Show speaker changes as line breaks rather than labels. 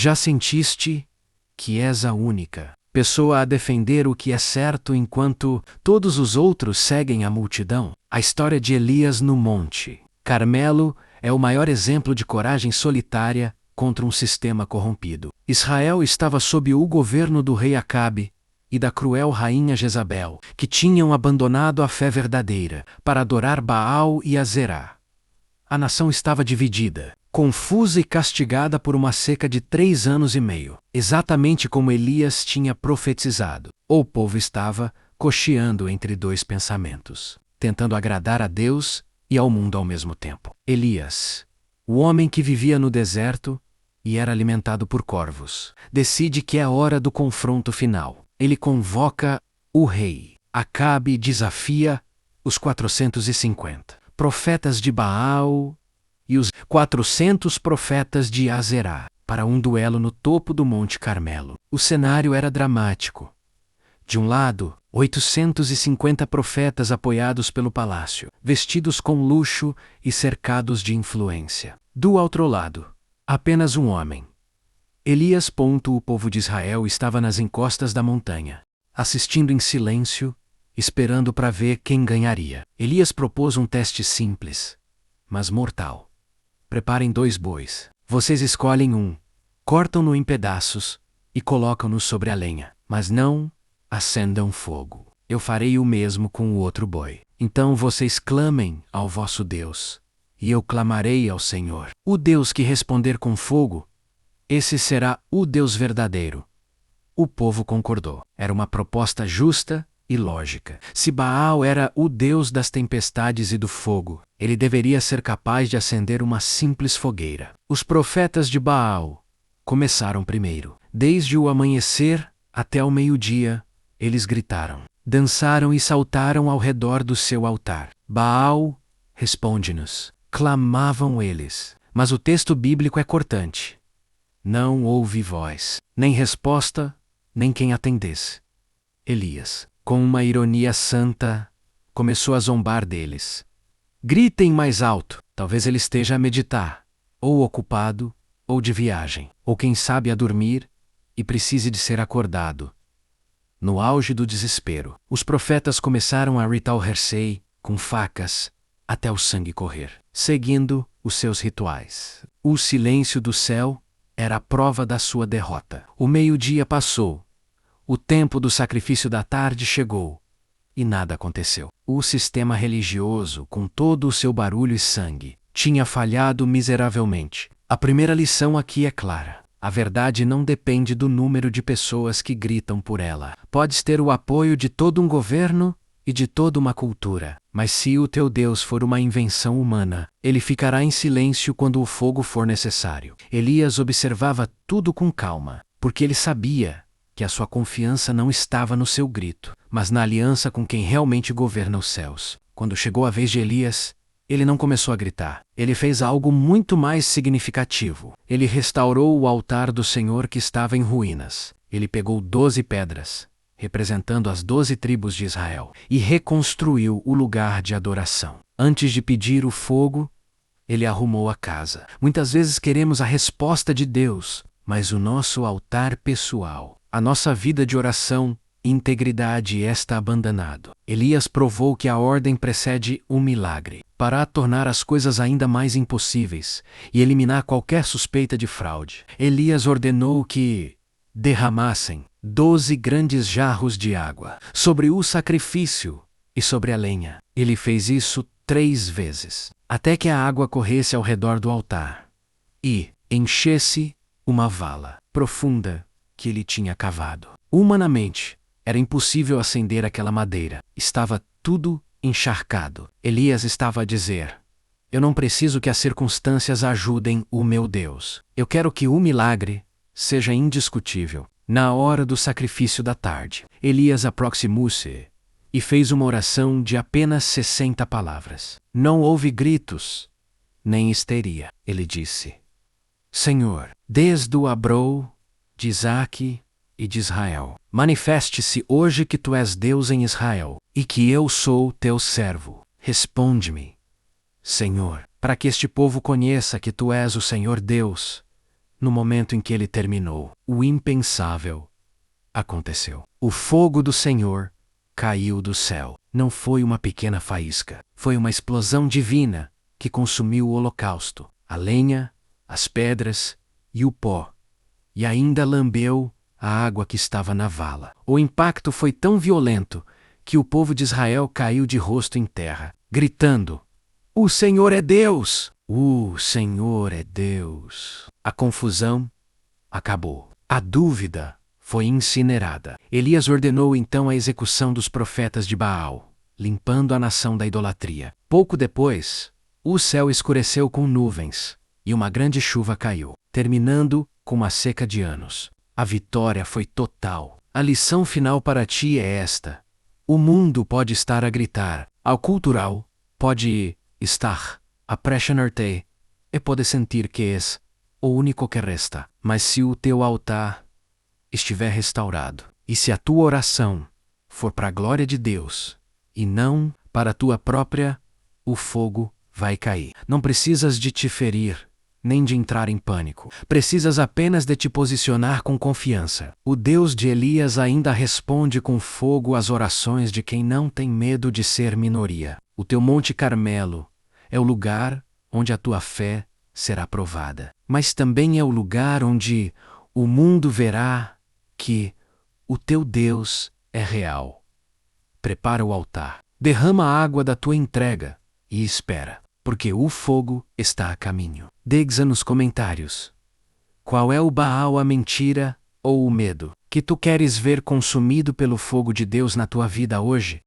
Já sentiste que és a única pessoa a defender o que é certo enquanto todos os outros seguem a multidão? A história de Elias no Monte Carmelo é o maior exemplo de coragem solitária contra um sistema corrompido. Israel estava sob o governo do rei Acabe e da cruel rainha Jezabel, que tinham abandonado a fé verdadeira para adorar Baal e Azerá. A nação estava dividida, confusa e castigada por uma seca de 3 anos e meio, exatamente como Elias tinha profetizado. O povo estava cocheando entre 2 pensamentos, tentando agradar a Deus e ao mundo ao mesmo tempo. Elias, o homem que vivia no deserto e era alimentado por corvos, decide que é hora do confronto final. Ele convoca o rei. Acabe desafia os 450 profetas de Baal e os 400 profetas de Azerá para um duelo no topo do Monte Carmelo. O cenário era dramático. De um lado, 850 profetas apoiados pelo palácio, vestidos com luxo e cercados de influência. Do outro lado, apenas um homem. Elias. O povo de Israel estava nas encostas da montanha, assistindo em silêncio, esperando para ver quem ganharia. Elias propôs um teste simples, mas mortal. Preparem 2 bois. Vocês escolhem um, cortam-no em pedaços e colocam-no sobre a lenha, mas não acendam fogo. Eu farei o mesmo com o outro boi. Então vocês clamem ao vosso Deus, e eu clamarei ao Senhor. O Deus que responder com fogo, esse será o Deus verdadeiro. O povo concordou. Era uma proposta justa e lógica. Se Baal era o Deus das tempestades e do fogo, ele deveria ser capaz de acender uma simples fogueira. Os profetas de Baal começaram primeiro. Desde o amanhecer até o meio-dia, eles gritaram, dançaram e saltaram ao redor do seu altar. Baal, responde-nos, clamavam eles. Mas o texto bíblico é cortante. Não houve voz, nem resposta, nem quem atendesse. Elias, com uma ironia santa, começou a zombar deles. Gritem mais alto. Talvez ele esteja a meditar, ou ocupado, ou de viagem, ou quem sabe a dormir, e precise de ser acordado. No auge do desespero, os profetas começaram a retalhar-se com facas até o sangue correr, seguindo os seus rituais. O silêncio do céu era a prova da sua derrota. O meio-dia passou. O tempo do sacrifício da tarde chegou. E nada aconteceu. O sistema religioso, com todo o seu barulho e sangue, tinha falhado miseravelmente. A primeira lição aqui é clara. A verdade não depende do número de pessoas que gritam por ela. Podes ter o apoio de todo um governo e de toda uma cultura, mas se o teu Deus for uma invenção humana, ele ficará em silêncio quando o fogo for necessário. Elias observava tudo com calma, porque ele sabia que a sua confiança não estava no seu grito, mas na aliança com quem realmente governa os céus. Quando chegou a vez de Elias, ele não começou a gritar. Ele fez algo muito mais significativo. Ele restaurou o altar do Senhor que estava em ruínas. Ele pegou 12 pedras, representando as 12 tribos de Israel, e reconstruiu o lugar de adoração. Antes de pedir o fogo, ele arrumou a casa. Muitas vezes queremos a resposta de Deus, mas o nosso altar pessoal, a nossa vida de oração e integridade está abandonado. Elias provou que a ordem precede um milagre, para tornar as coisas ainda mais impossíveis e eliminar qualquer suspeita de fraude. Elias ordenou que derramassem 12 grandes jarros de água sobre o sacrifício e sobre a lenha. Ele fez isso 3 vezes, até que a água corresse ao redor do altar e enchesse uma vala profunda que ele tinha cavado. Humanamente, era impossível acender aquela madeira. Estava tudo encharcado. Elias estava a dizer: eu não preciso que as circunstâncias ajudem o meu Deus. Eu quero que o milagre seja indiscutível. Na hora do sacrifício da tarde, Elias aproximou-se e fez uma oração de apenas 60 palavras. Não houve gritos, nem histeria. Ele disse: Senhor, desde o Abrão, de Isaque e de Israel, manifeste-se hoje que tu és Deus em Israel, e que eu sou teu servo. Responde-me, Senhor, para que este povo conheça que tu és o Senhor Deus, no momento em que ele terminou, o impensável aconteceu. O fogo do Senhor caiu do céu. Não foi uma pequena faísca, foi uma explosão divina que consumiu o holocausto, a lenha, as pedras e o pó, e ainda lambeu a água que estava na vala. O impacto foi tão violento que o povo de Israel caiu de rosto em terra, gritando: "O Senhor é Deus! O Senhor é Deus!" A confusão acabou. A dúvida foi incinerada. Elias ordenou então a execução dos profetas de Baal, limpando a nação da idolatria. Pouco depois, o céu escureceu com nuvens e uma grande chuva caiu, terminando com uma seca de anos. A vitória foi total. A lição final para ti é esta: o mundo pode estar a gritar, ao cultural pode estar a pressionar-te e pode sentir que és o único que resta. Mas se o teu altar estiver restaurado, e se a tua oração for para a glória de Deus e não para a tua própria, o fogo vai cair. Não precisas de te ferir, nem de entrar em pânico. Precisas apenas de te posicionar com confiança. O Deus de Elias ainda responde com fogo às orações de quem não tem medo de ser minoria. O teu Monte Carmelo é o lugar onde a tua fé será provada, mas também é o lugar onde o mundo verá que o teu Deus é real. Prepara o altar, derrama a água da tua entrega e espera, porque o fogo está a caminho. Diga nos comentários: qual é o Baal, a mentira ou o medo, que tu queres ver consumido pelo fogo de Deus na tua vida hoje?